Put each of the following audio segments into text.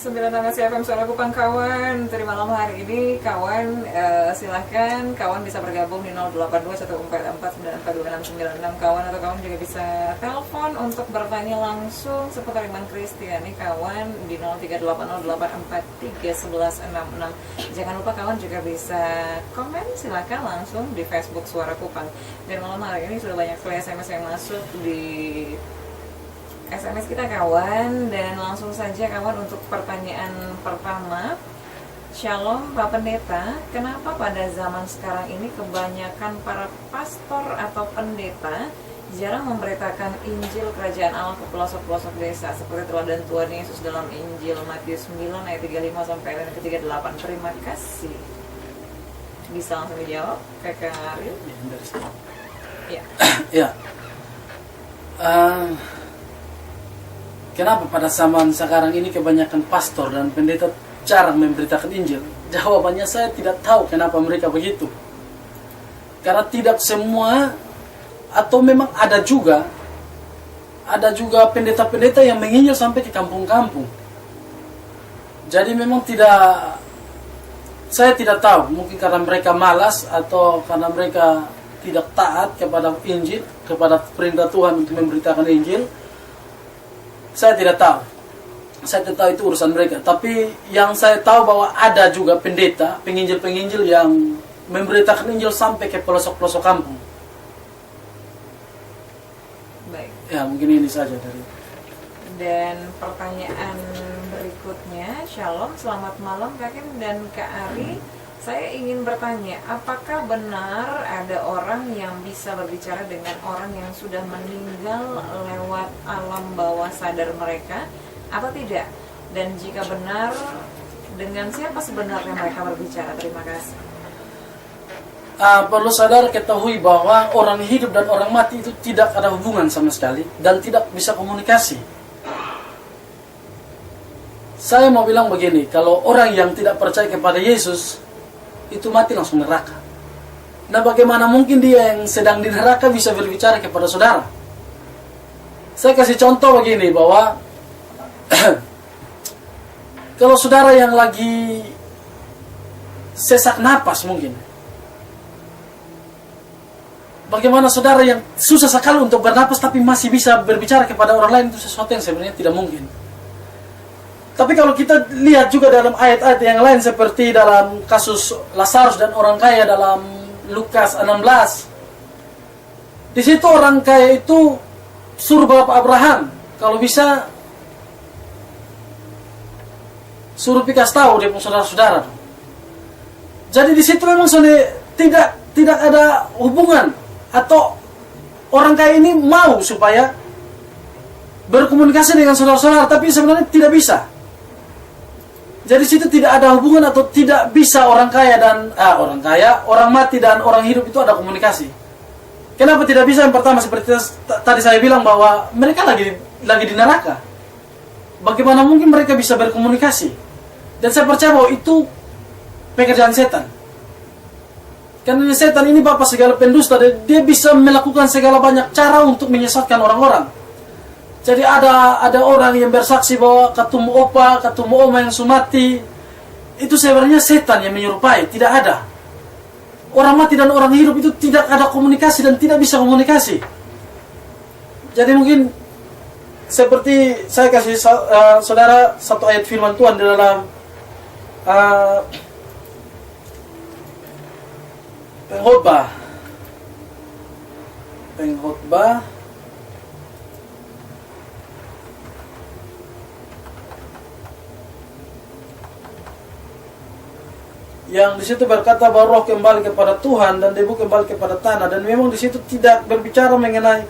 FM Suara Kupang kawan. Tadi malam hari ini kawan silahkan kawan bisa bergabung di 082144942696 kawan, atau kawan juga bisa telepon untuk bertanya langsung seputar Iman Kristiani kawan di 0380843166. Jangan lupa kawan juga bisa komen silahkan langsung di Facebook Suara Kupang. Dan malam hari ini sudah banyak sekali SMS yang masuk di SMS kita kawan, dan langsung saja kawan untuk pertanyaan pertama. Shalom Pak Pendeta, kenapa pada zaman sekarang ini kebanyakan para pastor atau pendeta jarang memberitakan Injil Kerajaan Allah ke pelosok-pelosok desa seperti teladan Tuhan Yesus dalam Injil Matius 9 ayat 35 sampai ayat ke-38? Terima kasih. Bisa langsung dijawab Kakak Ariel? Ya. Ya. Kenapa pada zaman sekarang ini kebanyakan pastor dan pendeta jarang memberitakan Injil? Jawabannya saya tidak tahu kenapa mereka begitu. Karena tidak semua, atau memang ada juga pendeta-pendeta yang menginjil sampai ke kampung-kampung. Jadi memang saya tidak tahu, mungkin karena mereka malas atau karena mereka tidak taat kepada Injil, kepada perintah Tuhan untuk memberitakan Injil. Saya tidak tahu. Saya tidak tahu itu urusan mereka. Tapi yang saya tahu bahwa ada juga pendeta, penginjil-penginjil yang memberitakan Injil sampai ke pelosok-pelosok kampung. Baik. Ya, mungkin ini saja dari. Dan pertanyaan berikutnya, Shalom, selamat malam Kak Kim dan Kak Ari. Saya ingin bertanya, apakah benar ada orang yang bisa berbicara dengan orang yang sudah meninggal lewat alam bawah sadar mereka atau tidak? Dan jika benar, dengan siapa sebenarnya mereka berbicara? Terima kasih. Perlu saudara ketahui bahwa orang hidup dan orang mati itu tidak ada hubungan sama sekali dan tidak bisa komunikasi. Saya mau bilang begini, kalau orang yang tidak percaya kepada Yesus itu mati langsung neraka. Nah, bagaimana mungkin dia yang sedang di neraka bisa berbicara kepada saudara? Saya kasih contoh begini, bahwa kalau saudara yang lagi sesak napas mungkin, bagaimana saudara yang susah sekali untuk bernapas tapi masih bisa berbicara kepada orang lain, itu sesuatu yang sebenarnya tidak mungkin. Tapi kalau kita lihat juga dalam ayat-ayat yang lain seperti dalam kasus Lazarus dan orang kaya dalam Lukas 16. Di situ orang kaya itu suruh Bapak Abraham, kalau bisa suruh pikas tahu dia punya saudara-saudara. Jadi di situ memang tidak ada hubungan, atau orang kaya ini mau supaya berkomunikasi dengan saudara-saudara, tapi sebenarnya tidak bisa. Jadi situ tidak ada hubungan atau tidak bisa orang mati dan orang hidup itu ada komunikasi. Kenapa tidak bisa? Yang pertama seperti tadi saya bilang bahwa mereka lagi di neraka. Bagaimana mungkin mereka bisa berkomunikasi? Dan saya percaya bahwa itu pekerjaan setan. Karena setan ini bapak segala pendusta, dia bisa melakukan segala banyak cara untuk menyesatkan orang-orang. Jadi ada orang yang bersaksi bahwa ketemu opa, ketemu oma yang sumati, itu sebenarnya setan yang menyerupai, tidak ada. Orang mati dan orang hidup itu tidak ada komunikasi dan tidak bisa komunikasi. Jadi mungkin seperti saya kasih saudara satu ayat firman Tuhan di dalam Pengkhotbah yang di situ berkata bahwa roh kembali kepada Tuhan dan debu kembali kepada tanah, dan memang di situ tidak berbicara mengenai,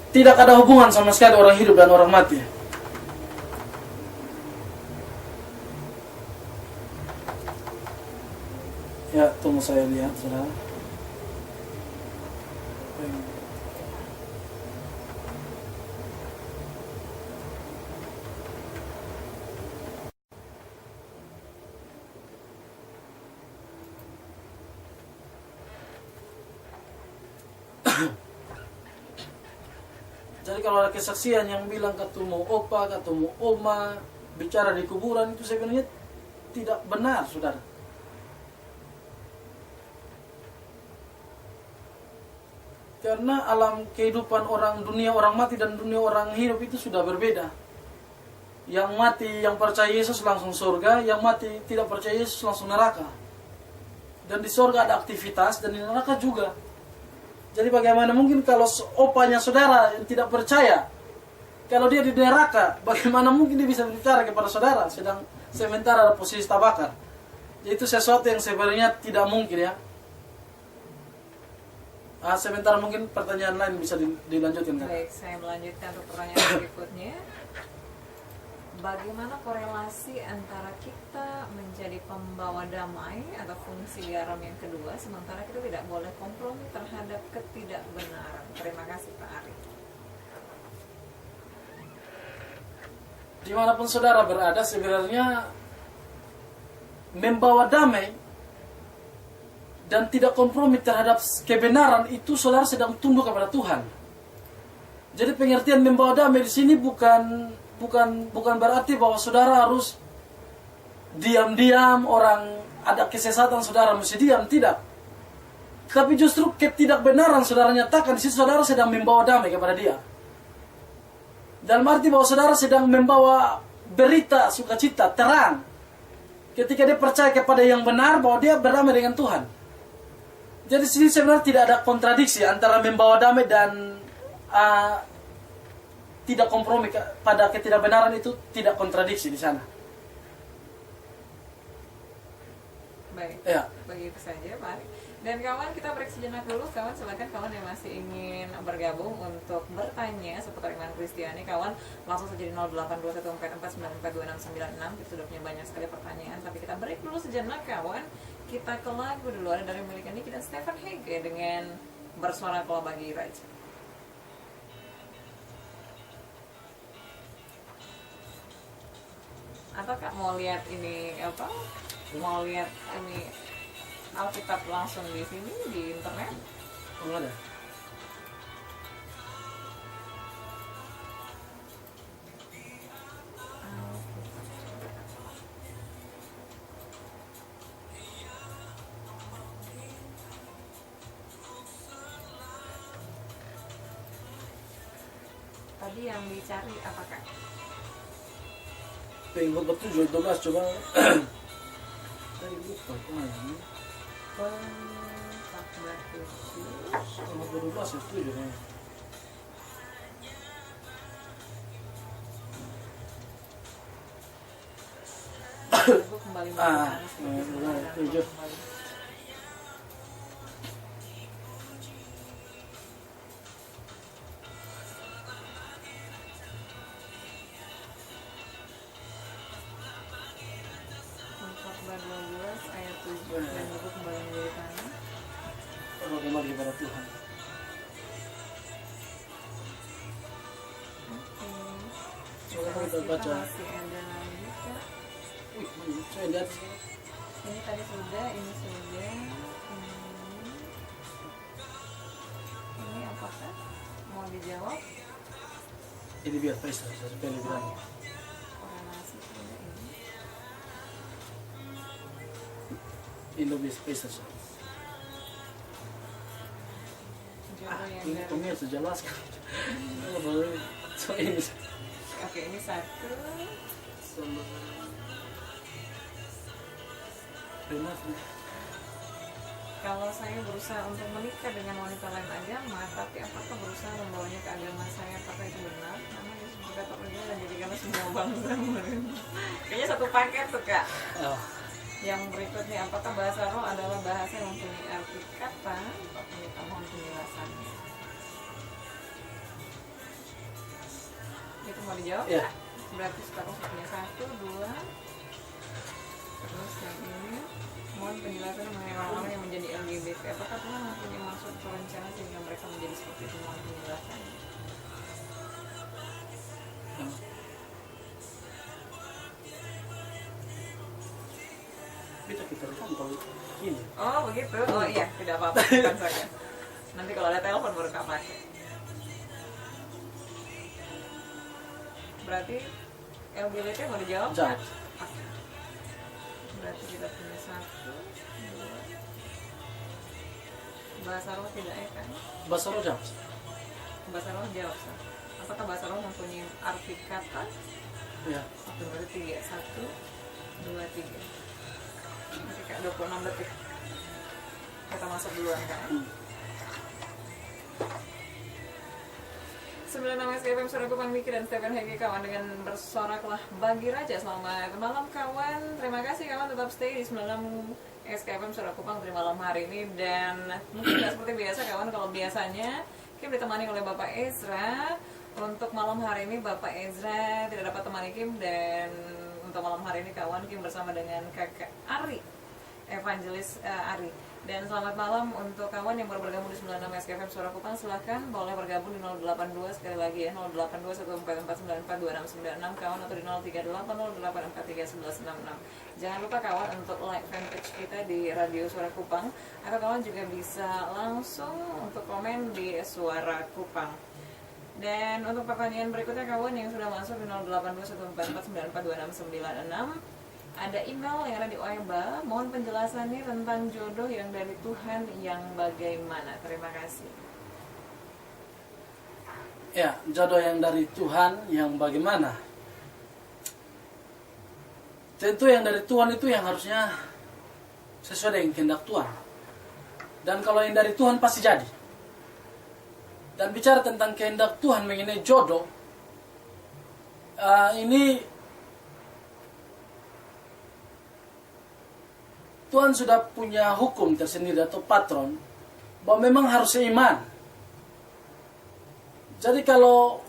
tidak ada hubungan sama sekali orang hidup dan orang mati. Ya, tunggu saya lihat, saudara. Jadi kalau ada kesaksian yang bilang ketemu opa, ketemu oma, bicara di kuburan, itu sebenarnya tidak benar, saudara. Karena alam kehidupan orang, dunia orang mati dan dunia orang hidup itu sudah berbeda. Yang mati, yang percaya Yesus langsung surga, yang mati tidak percaya Yesus langsung neraka. Dan di surga ada aktivitas, dan di neraka juga. Jadi bagaimana mungkin kalau opanya saudara yang tidak percaya, kalau dia di neraka, bagaimana mungkin dia bisa bicara kepada saudara, sedang sementara ada posisi tabakar. Jadi itu sesuatu yang sebenarnya tidak mungkin ya. Sementara mungkin pertanyaan lain bisa dilanjutkan kan? Baik, saya melanjutkan untuk pertanyaan berikutnya. Bagaimana korelasi antara kita menjadi pembawa damai atau fungsi garam yang kedua, sementara kita tidak boleh kompromi terhadap ketidakbenaran? Terima kasih Pak Ari. Dimanapun saudara berada, sebenarnya membawa damai dan tidak kompromi terhadap kebenaran itu saudara sedang tunduk kepada Tuhan. Jadi pengertian membawa damai di sini bukan berarti bahwa saudara harus diam-diam, orang ada kesesatan saudara mesti diam, tidak. Tapi justru ketidakbenaran saudara nyatakan, di situ saudara sedang membawa damai kepada dia. Dalam arti bahwa saudara sedang membawa berita sukacita, terang. Ketika dia percaya kepada yang benar, bahwa dia berdamai dengan Tuhan. Jadi di sini sebenarnya tidak ada kontradiksi antara membawa damai dan tidak kompromi pada ketidakbenaran, itu tidak kontradiksi di sana. Baik, Ya. begitu saja Pak Ari. Dan kawan, kita break sejenak dulu. Kawan, silakan kawan yang masih ingin bergabung untuk bertanya seputar iman Kristiani, kawan langsung saja di 082144942696. Kita sudah punya banyak sekali pertanyaan, tapi kita break dulu sejenak kawan. Kita ke lagu dulu, ada dari milik Niki dan Stephen Hege dengan Bersuara Kalau Bagi Raja. Atau Kak mau lihat ini apa? Mau lihat ini Alkitab langsung di sini di internet? Oh, ada. Tadi yang dicari apa Kak? Pengen betul 12 coba. Tadi lupa kemana ini. Pengkhotbah khusus. Nomor 12 ya, 7 nih. Ibu kembali nomor 7. Pengkhotbah 12 ayat 7 dan ibu kembali menjadi tanah. Kembali kepada Tuhan. Oke. Coba kita baca. Masih ada lagi Kak. Saya lihat Ini tadi sudah, ini sudah. Ini apakah mau dijawab? ini biar Faisal, saya supaya lebih lagi. Korelasi sudah ini. Ini lebih Faisal. Jodoh yang Ini dari. pemirsa jelaskan. So ini Oke, ini satu. benar. Kalau saya berusaha untuk menikah dengan wanita lain agama, tapi apakah berusaha membawanya ke agama saya, apakah itu benar? Nama Yesus berkata pergi dan jadikanlah semua bangsa menerima. Kayaknya satu paket tuh Kak. Oh. Yang berikutnya, apakah bahasa roh adalah bahasa yang mempunyai arti kata? Kita mohon penjelasannya. Itu mau dijawab? Iya. Kak? Berarti sekarang punya 1, 2. Terus yang ini, mohon penjelasan mengenai orang-orang yang menjadi LGBT. Apakah Tuhan mempunyai maksud atau rencana sehingga mereka menjadi seperti itu? Mohon penjelasannya. Kita rekam kalau ini. Oh begitu? Oh iya, tidak apa-apa. Bukan saya. Nanti kalau ada telepon baru Kak pakai. Berarti LBLT mau dijawab? Jawab. Oke. Berarti kita punya 1, 2. Bahasa roh tidak ya kan? Bahasa roh jawab. Bahasa roh jawab. Sa. Apakah bahasa roh mempunyai arti kata? Ya. Oke, berarti 3. 1, 2, 3. Nanti kayak 26 detik. Kita masuk duluan kan? 96 SKFM Suara Kupang Miki dan Stephen Hegi kawan dengan bersoraklah bagi raja. Selamat malam kawan. Terima kasih kawan tetap stay di 96 SKFM Suara Kupang di malam hari ini. Dan mungkin tidak seperti biasa kawan. Kalau biasanya Kim ditemani oleh Bapak Ezra. Untuk malam hari ini Bapak Ezra tidak dapat temani Kim. Dan untuk malam hari ini kawan Kim bersama dengan Kakak Ari, Evangelis Ari. Dan selamat malam untuk kawan yang baru bergabung di 96 SKFM Suara Kupang. Silahkan boleh bergabung di 082 sekali lagi ya, 082 14494942696 kawan, atau di 03808431166. Jangan lupa kawan untuk like fanpage kita di Radio Suara Kupang, atau kawan juga bisa langsung untuk komen di Suara Kupang. Dan untuk pertanyaan berikutnya kawan yang sudah masuk di 0821444942696, ada email yang ada di OEBA, mohon penjelasannya tentang jodoh yang dari Tuhan yang bagaimana. Terima kasih. Ya, jodoh yang dari Tuhan yang bagaimana? Tentu yang dari Tuhan itu yang harusnya sesuai dengan kehendak Tuhan. Dan kalau yang dari Tuhan pasti jadi. Dan bicara tentang kehendak Tuhan mengenai jodoh, ini Tuhan sudah punya hukum tersendiri atau patron bahwa memang harus seiman. Jadi kalau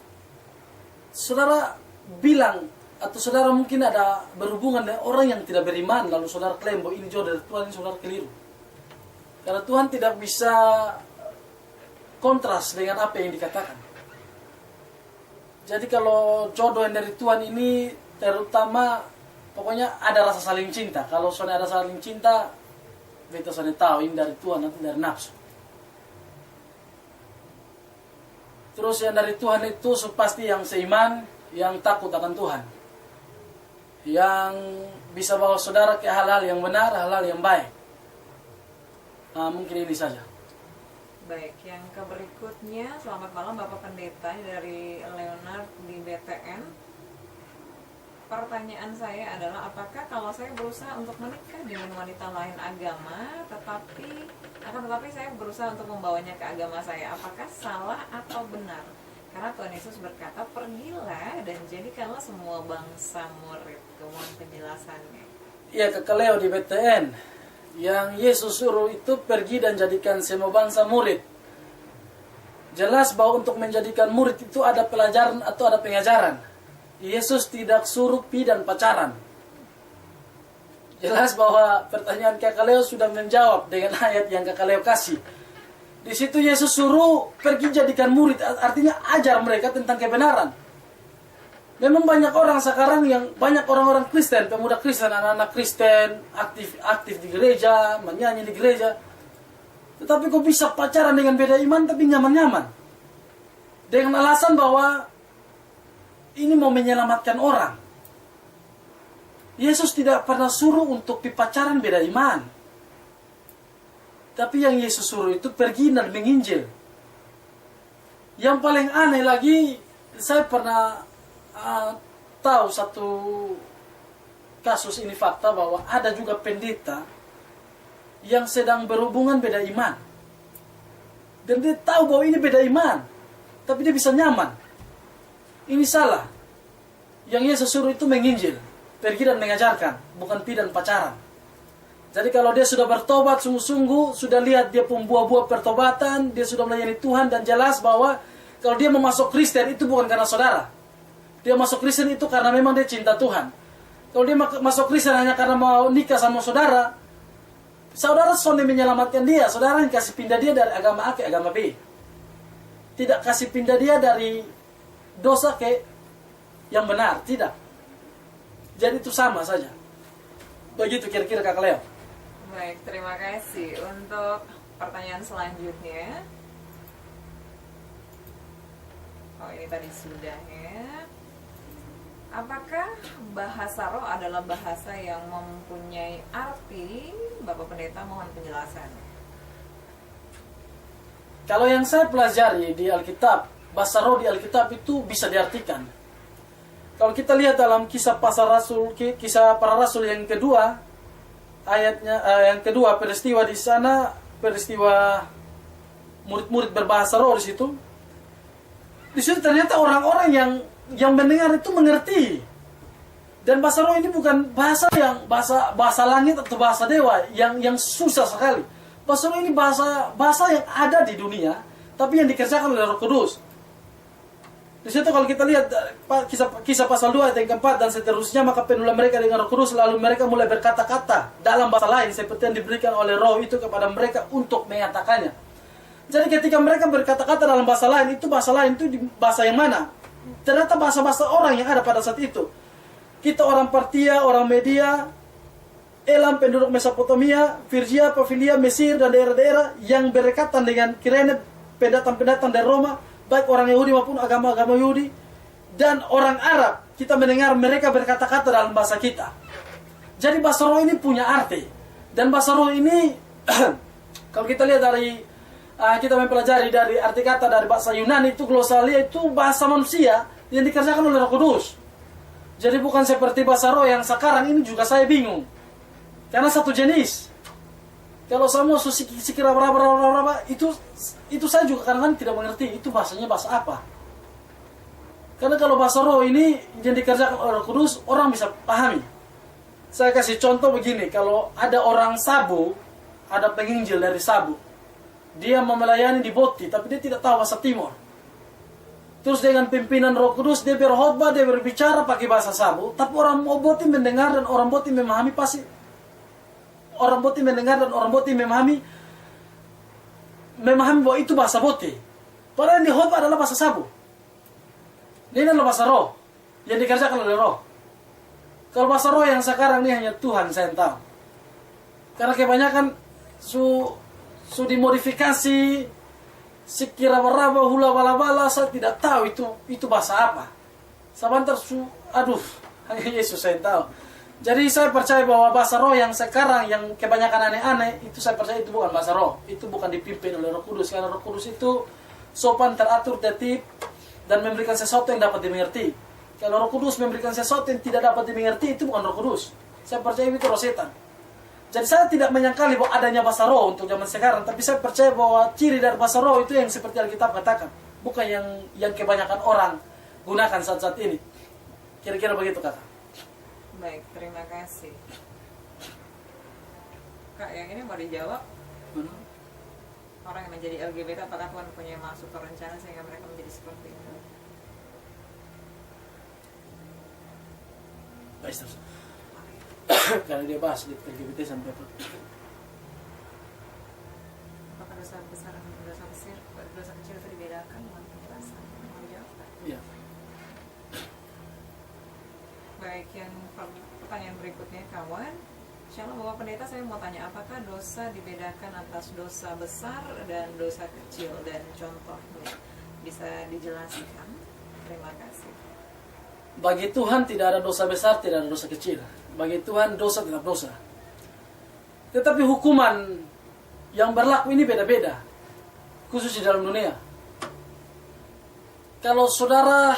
saudara bilang atau saudara mungkin ada berhubungan dengan orang yang tidak beriman, lalu saudara klaim bahwa ini jodoh dari Tuhan, ini saudara keliru. Karena Tuhan tidak bisa kontras dengan apa yang dikatakan. Jadi kalau jodoh yang dari Tuhan ini terutama pokoknya ada rasa saling cinta. Kalau soalnya ada saling cinta, kita sudah tahu ini dari Tuhan, nanti dari nafsu. Terus yang dari Tuhan itu pasti yang seiman, yang takut akan Tuhan, yang bisa bawa saudara ke hal-hal yang benar, hal-hal yang baik. Mungkin ini saja. Baik, yang ke berikutnya, selamat malam Bapak Pendeta dari Leonard di BTN. Pertanyaan saya adalah, apakah kalau saya berusaha untuk menikah dengan wanita lain agama, tetapi saya berusaha untuk membawanya ke agama saya, apakah salah atau benar? Karena Tuhan Yesus berkata, pergilah dan jadikanlah semua bangsa murid. Mohon penjelasannya. Iya, Kakak Leo di BTN. Yang Yesus suruh itu pergi dan jadikan semua bangsa murid. Jelas bahwa untuk menjadikan murid itu ada pelajaran atau ada pengajaran. Yesus tidak suruh pi dan pacaran. Jelas bahwa pertanyaan Kakak Leo sudah menjawab dengan ayat yang Kakak Leo kasih. Di situ Yesus suruh pergi jadikan murid, artinya ajar mereka tentang kebenaran. Memang banyak orang sekarang yang banyak orang-orang Kristen, pemuda Kristen, anak-anak Kristen, aktif di gereja, menyanyi di gereja. Tetapi kok bisa pacaran dengan beda iman tapi nyaman-nyaman? Dengan alasan bahwa ini mau menyelamatkan orang. Yesus tidak pernah suruh untuk pacaran beda iman. Tapi yang Yesus suruh itu pergi dan menginjil. Yang paling aneh lagi, saya pernah tahu satu kasus, ini fakta, bahwa ada juga pendeta yang sedang berhubungan beda iman. Dan dia tahu bahwa ini beda iman, tapi dia bisa nyaman. Ini salah. Yang Yesus suruh itu menginjil, pergi dan mengajarkan, bukan pi dan pacaran. Jadi kalau dia sudah bertobat sungguh-sungguh, sudah lihat dia buah-buah pertobatan, dia sudah melayani Tuhan, dan jelas bahwa kalau dia mau masuk Kristen itu bukan karena saudara. Dia masuk Kristen itu karena memang dia cinta Tuhan. Kalau dia masuk Kristen hanya karena mau nikah sama saudara, saudara sudah menyelamatkan dia, saudara yang kasih pindah dia dari agama A ke agama B. Tidak kasih pindah dia dari dosa ke yang benar, tidak. Jadi itu sama saja. Begitu kira-kira Kakak Leo. Baik, terima kasih. Untuk pertanyaan selanjutnya, oh ini tadi sudah ya. Apakah bahasa roh adalah bahasa yang mempunyai arti? Bapak Pendeta mohon penjelasan. Kalau yang saya pelajari di Alkitab, bahasa roh di Alkitab itu bisa diartikan. Kalau kita lihat dalam kisah para rasul yang kedua, ayatnya yang kedua, peristiwa di sana, peristiwa murid-murid berbahasa roh di situ. Di situ ternyata orang-orang yang mendengar itu mengerti. Dan bahasa roh ini bukan bahasa yang bahasa langit atau bahasa dewa yang susah sekali. Bahasa roh ini bahasa yang ada di dunia, tapi yang dikerjakan oleh Roh Kudus. Di situ kalau kita lihat kisah pasal 2 ayat yang keempat dan seterusnya, maka penuhlah mereka dengan Roh Kudus, lalu mereka mulai berkata-kata dalam bahasa lain seperti yang diberikan oleh Roh itu kepada mereka untuk menyatakannya. Jadi ketika mereka berkata-kata dalam bahasa lain itu di bahasa yang mana? Ternyata bahasa-bahasa orang yang ada pada saat itu. Kita orang Partia, orang Media, Elam, penduduk Mesopotamia, Firgia, Pafilia, Mesir, dan daerah-daerah yang berdekatan dengan Kirene, pendatang-pendatang dari Roma, baik orang Yahudi maupun agama-agama Yahudi, dan orang Arab. Kita mendengar mereka berkata-kata dalam bahasa kita. Jadi bahasa roh ini punya arti. Dan bahasa roh ini, kalau kita lihat dari kita mempelajari dari arti kata dari bahasa Yunani itu glosalia itu bahasa manusia yang dikerjakan oleh Roh Kudus. Jadi bukan seperti bahasa roh yang sekarang ini juga saya bingung. Karena satu jenis. Kalau semua sikira berapa itu saya juga kadang-kadang tidak mengerti itu bahasanya bahasa apa. Karena kalau bahasa roh ini yang dikerjakan oleh Roh Kudus orang bisa pahami. Saya kasih contoh begini, kalau ada orang Sabu, ada penginjil dari Sabu. Dia melayani di Boti, tapi dia tidak tahu bahasa Timur. Terus dengan pimpinan Roh Kudus, dia berkhotbah, dia berbicara pakai bahasa Sabu, tapi orang Boti mendengar dan orang Boti memahami pasti. Orang Boti mendengar dan orang Boti memahami bahwa itu bahasa Boti. Padahal yang dikhotbah adalah bahasa Sabu. Ini adalah bahasa roh, yang dikerjakan oleh roh. Kalau bahasa roh yang sekarang ini hanya Tuhan saya tahu. Karena kebanyakan su dimodifikasi, sekira berapa hula bala-bala, saya tidak tahu itu bahasa apa. Sebentar hanya Yesus saya tahu. Jadi saya percaya bahwa bahasa roh yang sekarang yang kebanyakan aneh-aneh itu saya percaya itu bukan bahasa roh, itu bukan dipimpin oleh Roh Kudus. Karena Roh Kudus itu sopan, teratur, tertib dan memberikan sesuatu yang dapat dimengerti. Kalau Roh Kudus memberikan sesuatu yang tidak dapat dimengerti itu bukan Roh Kudus. Saya percaya itu roh setan. Jadi saya tidak menyangkali bahwa adanya bahasa roh untuk zaman sekarang, tapi saya percaya bahwa ciri dari bahasa roh itu yang seperti Alkitab katakan, bukan yang kebanyakan orang gunakan saat-saat ini. Kira-kira begitu, Kakak. Baik, terima kasih. Kak, yang ini mau dijawab. Orang yang menjadi LGBT, apakah Tuhan punya maksud atau rencana sehingga mereka menjadi seperti itu? Baik, terus. Karena dia bahas di LGBT sampai apa? Apakah dosa besar dan dosa kecil itu dibedakan dengan penjelasan? Mau dijawab? Iya. Baik, yang pertanyaan berikutnya kawan. Shalom Bapak Pendeta, saya mau tanya, apakah dosa dibedakan atas dosa besar dan dosa kecil, dan contohnya bisa dijelaskan? Terima kasih. Bagi Tuhan tidak ada dosa besar, tidak ada dosa kecil. Bagi Tuhan dosa tetap dosa. Tetapi hukuman yang berlaku ini beda-beda, khusus di dalam dunia. Kalau saudara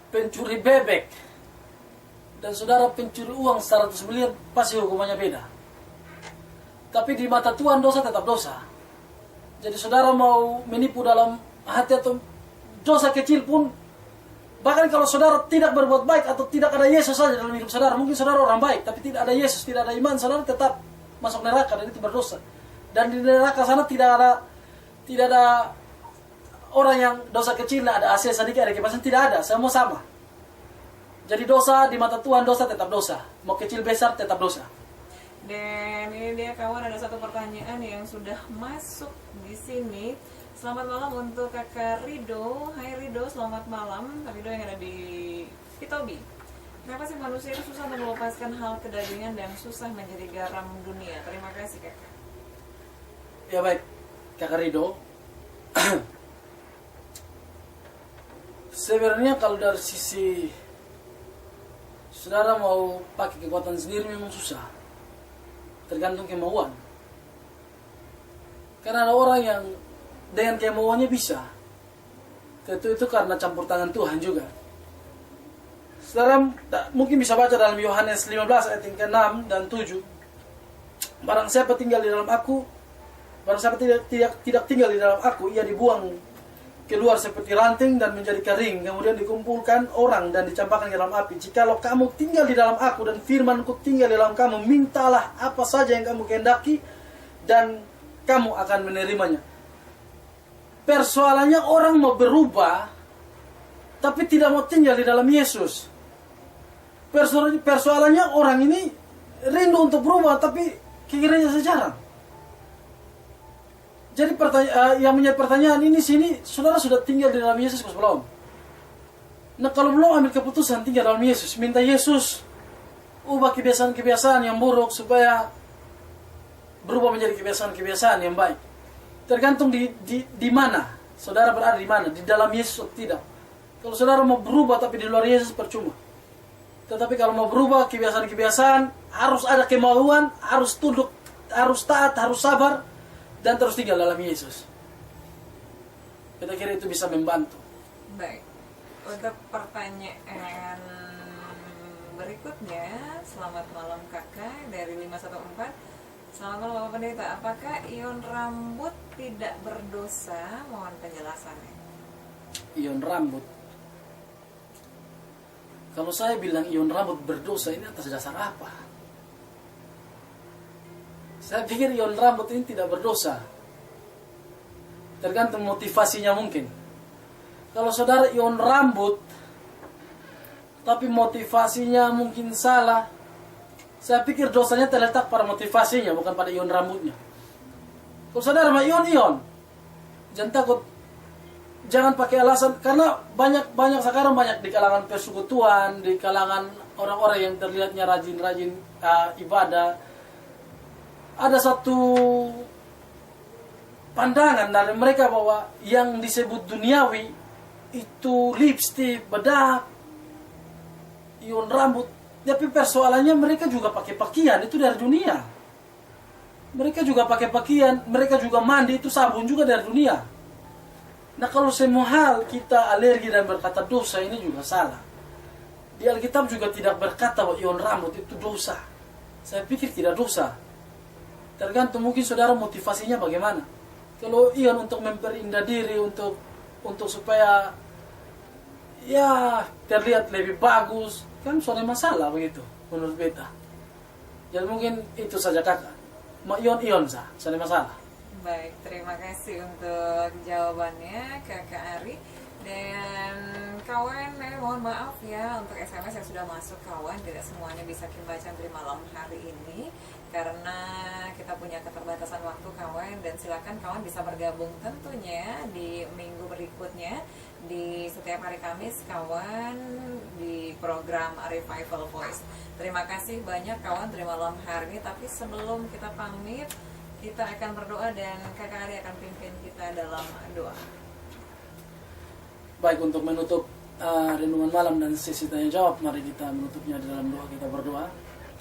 pencuri bebek dan saudara pencuri uang 100 miliar, pasti hukumannya beda. Tapi di mata Tuhan dosa tetap dosa. Jadi saudara mau menipu dalam hati atau dosa kecil pun, bahkan kalau saudara tidak berbuat baik atau tidak ada Yesus saja dalam hidup saudara, mungkin saudara orang baik, tapi tidak ada Yesus, tidak ada iman, saudara tetap masuk neraka dan itu berdosa. Dan di neraka sana tidak ada orang yang dosa kecil, ada Asia sedikit, ada kipasan, tidak ada, semua sama. Jadi dosa di mata Tuhan, dosa tetap dosa, mau kecil besar tetap dosa. Dan ini dia kawan, ada satu pertanyaan yang sudah masuk di sini. Selamat malam untuk Kakak Rido. Hai Rido, selamat malam. Rido yang ada di Pitobi. Kenapa sih manusia itu susah untuk melepaskan hal kedagingan dan susah menjadi garam dunia? Terima kasih Kakak. Ya baik, Kakak Rido. Sebenarnya kalau dari sisi saudara mau pakai kekuatan sendiri memang susah. Tergantung kemauan. Karena ada orang yang dengan kemauannya bisa. Tentu itu karena campur tangan Tuhan juga. Saudara mungkin bisa baca dalam Yohanes 15 ayat yang ke-6 dan 7. Barang siapa tinggal di dalam aku, barang siapa tidak tinggal di dalam aku, ia dibuang keluar seperti ranting dan menjadi kering, kemudian dikumpulkan orang dan dicampakkan ke dalam api. Jikalau kamu tinggal di dalam aku dan firmanku tinggal di dalam kamu, mintalah apa saja yang kamu kehendaki dan kamu akan menerimanya. Persoalannya orang mau berubah tapi tidak mau tinggal di dalam Yesus. Persoalannya orang ini rindu untuk berubah tapi kira-kira sejarah. Jadi yang menjadi pertanyaan ini sini, saudara sudah tinggal di dalam Yesus atau belum? Nah kalau belum ambil keputusan tinggal dalam Yesus, minta Yesus ubah kebiasaan-kebiasaan yang buruk supaya berubah menjadi kebiasaan-kebiasaan yang baik. Tergantung di mana saudara berada, di mana, di dalam Yesus atau tidak. Kalau saudara mau berubah tapi di luar Yesus percuma. Tetapi kalau mau berubah kebiasaan-kebiasaan, harus ada kemauan, harus tunduk, harus taat, harus sabar, dan terus tinggal dalam Yesus. Kita kira itu bisa membantu. Baik. Untuk pertanyaan berikutnya, selamat malam kakak dari 514. Selamat malam Bapak Pendeta, apakah ion rambut tidak berdosa? Mohon penjelasannya. Ion rambut. Kalau saya bilang ion rambut berdosa, ini atas dasar apa? Saya pikir ion rambut ini tidak berdosa. Tergantung motivasinya mungkin. Kalau saudara ion rambut, tapi motivasinya mungkin salah, saya pikir dosanya terletak pada motivasinya, bukan pada ion rambutnya. Kalau saudara mau ion, jangan takut. Jangan pakai alasan, karena banyak sekarang banyak di kalangan persekutuan, di kalangan orang-orang yang terlihatnya rajin-rajin ibadah. Ada satu pandangan dari mereka bahwa yang disebut duniawi itu lipstik, bedak, ion rambut. Tapi persoalannya mereka juga pakai pakaian, itu dari dunia. Mereka juga pakai pakaian, mereka juga mandi, itu sabun juga dari dunia. Nah kalau semua hal kita alergi dan berkata dosa, ini juga salah. Di Alkitab juga tidak berkata bahwa ion rambut itu dosa. Saya pikir tidak dosa. Tergantung mungkin saudara motivasinya bagaimana. Kalau ion untuk memperindah diri, untuk supaya ya terlihat lebih bagus, kan soalnya masalah begitu menurut beta. Jadi mungkin itu saja kakak. Ion sah, soalnya masalah. Baik, terima kasih untuk jawabannya kakak Ari. Dan kawan, mohon maaf ya untuk SMS yang sudah masuk kawan, tidak semuanya bisa kita baca di malam hari ini karena kita punya keterbatasan waktu kawan. Dan silakan kawan bisa bergabung tentunya di minggu berikutnya di setiap hari Kamis kawan di program Revival Voice. Terima kasih banyak kawan dari malam hari ini. Tapi sebelum kita pamit, kita akan berdoa dan kakak Ari akan pimpin kita dalam doa. Baik, untuk menutup renungan malam dan sesi tanya jawab, mari kita menutupnya dalam doa. Kita berdoa.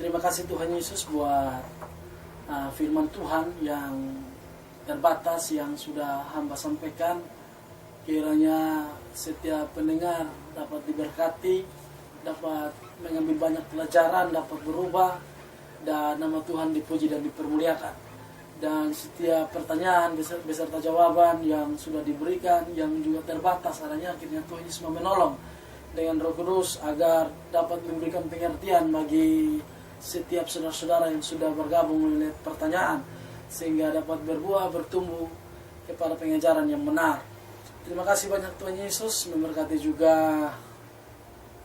Terima kasih Tuhan Yesus buat firman Tuhan yang terbatas yang sudah hamba sampaikan. Kiranya setiap pendengar dapat diberkati, dapat mengambil banyak pelajaran, dapat berubah, dan nama Tuhan dipuji dan dipermuliakan. Dan setiap pertanyaan beserta jawaban yang sudah diberikan, yang juga terbatas adanya, akhirnya Tuhan Yesus menolong dengan Roh Kudus agar dapat memberikan pengertian bagi setiap saudara-saudara yang sudah bergabung melihat pertanyaan, sehingga dapat berbuah, bertumbuh kepada pengajaran yang benar. Terima kasih banyak Tuhan Yesus, memberkati juga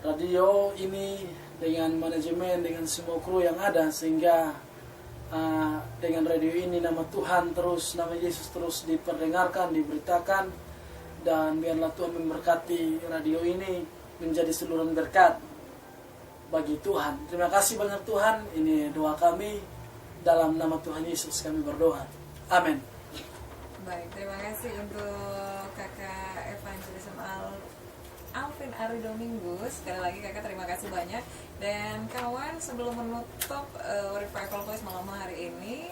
radio ini dengan manajemen, dengan semua kru yang ada, sehingga dengan radio ini nama Tuhan terus, nama Yesus terus diperdengarkan, diberitakan, dan biarlah Tuhan memberkati radio ini menjadi saluran berkat bagi Tuhan. Terima kasih banyak Tuhan, ini doa kami, dalam nama Tuhan Yesus kami berdoa. Amin. Baik, terima kasih untuk kakak Evangelism Alvin Ari Domingus. Sekali lagi kakak terima kasih banyak. Dan kawan, sebelum menutup Revival Voice malam hari ini,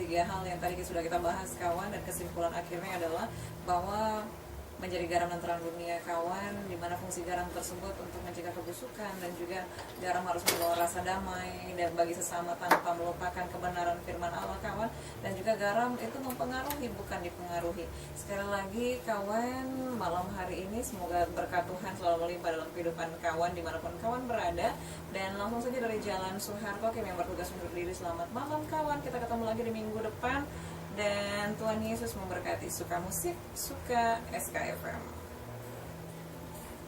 3 hal yang tadi sudah kita bahas kawan, dan kesimpulan akhirnya adalah bahwa menjadi garam dan terang dunia kawan, di mana fungsi garam tersebut untuk mencegah kebusukan, dan juga garam harus membawa rasa damai dan bagi sesama tanpa melupakan kebenaran firman Allah kawan, dan juga garam itu mempengaruhi bukan dipengaruhi. Sekali lagi kawan, malam hari ini semoga berkat Tuhan selalu melimpah dalam kehidupan kawan dimanapun kawan berada. Dan langsung saja dari Jalan Soeharto kami yang bertugas undur diri. Selamat malam kawan, kita ketemu lagi di minggu depan. Dan Tuhan Yesus memberkati. Suka musik, suka SKFM.